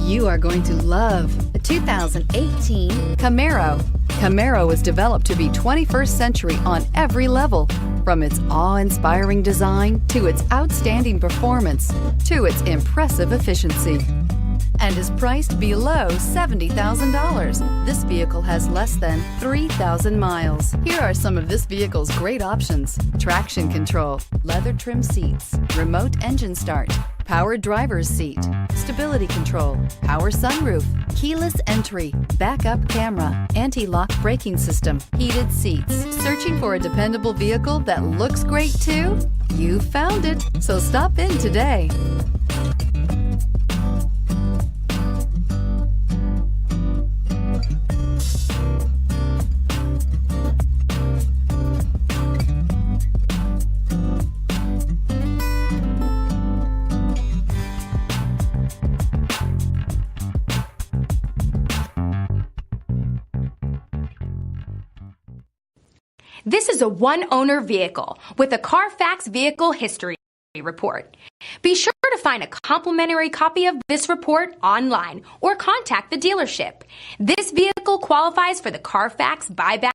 You are going to love the 2018 Camaro. Camaro was developed to be 21st century on every level, from its awe-inspiring design to its outstanding performance to its impressive efficiency, and is priced below $70,000. This vehicle has less than 3,000 miles. Here are some of this vehicle's great options: traction control, leather trim seats, remote engine start, power driver's seat, stability control, power sunroof, keyless entry, backup camera, anti-lock braking system, heated seats. Searching for a dependable vehicle that looks great too? You found it, so stop in today. This is a one-owner vehicle with a Carfax Vehicle History Report. Be sure to find a complimentary copy of this report online or contact the dealership. This vehicle qualifies for the Carfax buyback